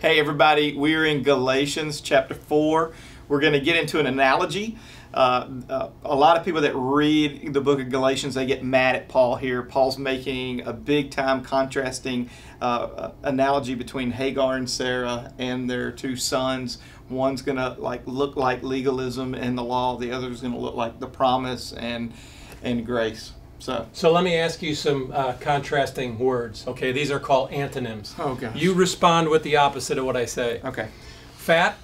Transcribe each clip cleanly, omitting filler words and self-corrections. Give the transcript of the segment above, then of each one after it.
Hey everybody, we're in Galatians chapter 4. We're going to get into an analogy. A lot of people that read the book of Galatians, they get mad at Paul here. Paul's making a big time contrasting analogy between Hagar and Sarah and their two sons. One's going to look like legalism and the law. The other is going to look like the promise and grace. So let me ask you some contrasting words. Okay, these are called antonyms. Oh gosh. You respond with the opposite of what I say. Okay. Fat?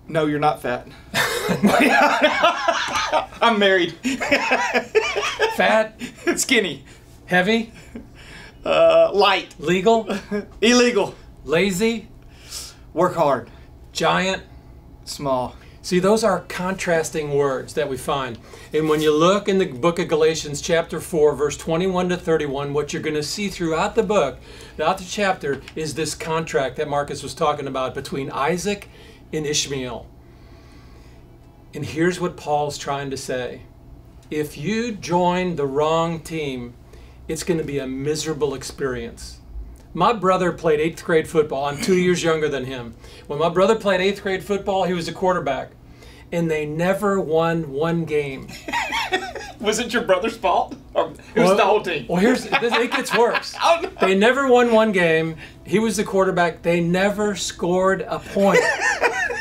No, you're not fat. I'm married. Fat? Skinny. Heavy? Light. Legal? Illegal. Lazy? Work hard. Giant? Small. See, those are contrasting words that we find. And when you look in the book of Galatians chapter 4, verse 21 to 31, what you're going to see throughout the book, throughout the chapter, is this contract that Marcus was talking about between Isaac and Ishmael. And here's what Paul's trying to say. If you join the wrong team, it's going to be a miserable experience. My brother played 8th grade football. I'm 2 years younger than him. When my brother played 8th grade football, he was a quarterback. And they never won one game. Was it your brother's fault? Or it was the whole team? Well, it gets worse. Oh, no. They never won one game. He was the quarterback. They never scored a point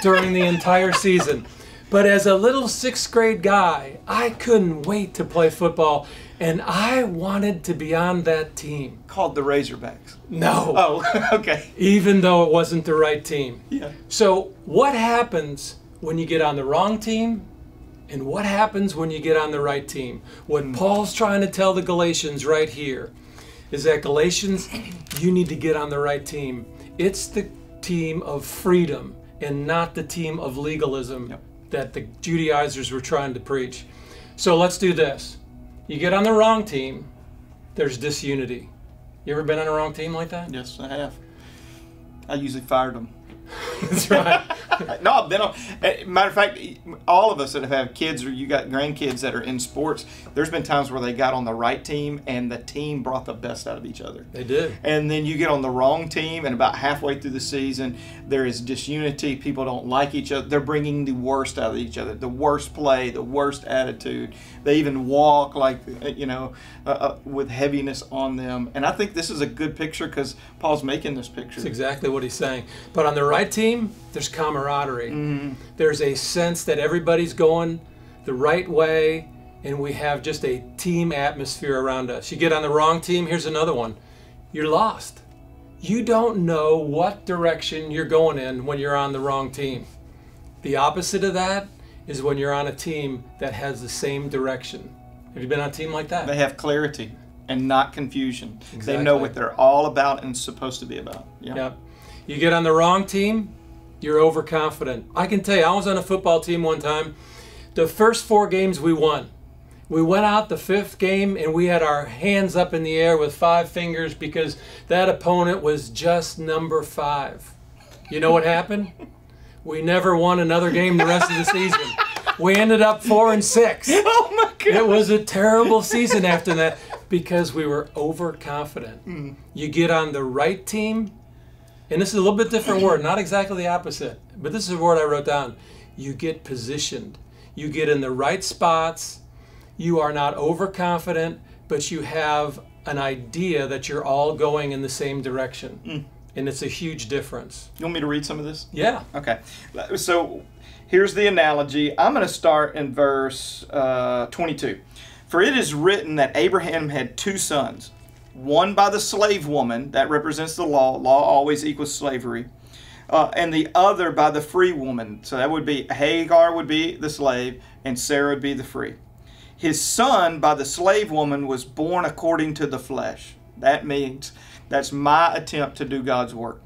during the entire season. But as a little 6th grade guy, I couldn't wait to play football. And I wanted to be on that team. Called the Razorbacks. No. Oh, okay. Even though it wasn't the right team. Yeah. So what happens when you get on the wrong team? And what happens when you get on the right team? What Paul's trying to tell the Galatians right here is that Galatians, you need to get on the right team. It's the team of freedom and not the team of legalism that the Judaizers were trying to preach. So let's do this. You get on the wrong team, there's disunity. You ever been on a wrong team like that? Yes, I have. I usually fired them. That's right. No, I've been on. Matter of fact, all of us that have had kids or you got grandkids that are in sports, there's been times where they got on the right team and the team brought the best out of each other. They did. And then you get on the wrong team and about halfway through the season, there is disunity. People don't like each other. They're bringing the worst out of each other. The worst play, the worst attitude. They even walk with heaviness on them. And I think this is a good picture because Paul's making this picture. That's exactly what he's saying. But on the right team, there's camaraderie. Mm-hmm. There's a sense that everybody's going the right way, and we have just a team atmosphere around us. You get on the wrong team, here's another one. You're lost. You don't know what direction you're going in when you're on the wrong team. The opposite of that is when you're on a team that has the same direction. Have you been on a team like that? They have clarity and not confusion. Exactly. They know what they're all about and supposed to be about. Yeah. Yep. You get on the wrong team, you're overconfident. I can tell you, I was on a football team one time. The first 4 games we won. We went out the 5th game and we had our hands up in the air with 5 fingers because that opponent was just number 5. You know what happened? We never won another game the rest of the season. We ended up 4-6. Oh my God! It was a terrible season after that because we were overconfident. Mm. You get on the right team, and this is a little bit different word, not exactly the opposite, but this is a word I wrote down. You get positioned. You get in the right spots. You are not overconfident, but you have an idea that you're all going in the same direction. Mm. And it's a huge difference. You want me to read some of this? Yeah. Okay. So here's the analogy. I'm going to start in verse 22. For it is written that Abraham had 2 sons. One by the slave woman, that represents the law. Law always equals slavery. And the other by the free woman. So that would be Hagar would be the slave and Sarah would be the free. His son by the slave woman was born according to the flesh. That means that's my attempt to do God's work.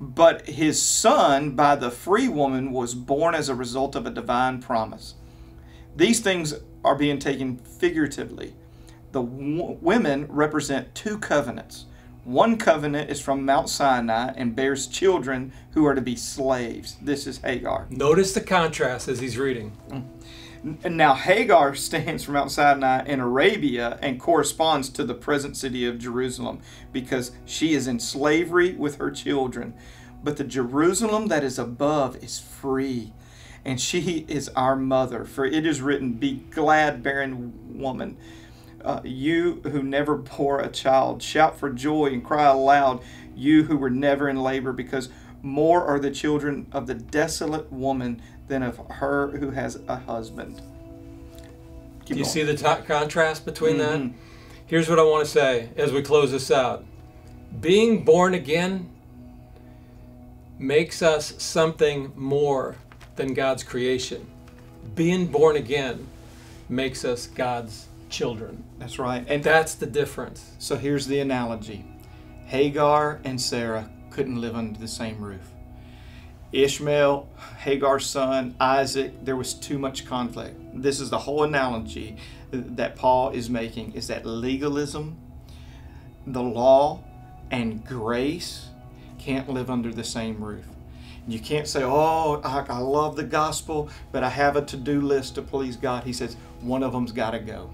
But his son by the free woman was born as a result of a divine promise. These things are being taken figuratively. The women represent 2 covenants. One covenant is from Mount Sinai and bears children who are to be slaves. This is Hagar. Notice the contrast as he's reading. And now Hagar stands from Mount Sinai in Arabia and corresponds to the present city of Jerusalem because she is in slavery with her children. But the Jerusalem that is above is free, and she is our mother. For it is written, be glad, barren woman, you who never bore a child. Shout for joy and cry aloud, you who were never in labor, because more are the children of the desolate woman than of her who has a husband. Do you see the contrast between that? Here's what I want to say as we close this out. Being born again makes us something more than God's creation. Being born again makes us God's children. That's right. And that's the difference. So here's the analogy. Hagar and Sarah couldn't live under the same roof. Ishmael, Hagar's son, Isaac, there was too much conflict. This is the whole analogy that Paul is making, is that legalism, the law, and grace can't live under the same roof. You can't say, oh, I love the gospel, but I have a to-do list to please God. He says, one of them's got to go.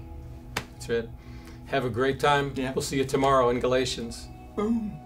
That's it. Have a great time. Yeah. We'll see you tomorrow in Galatians. Boom.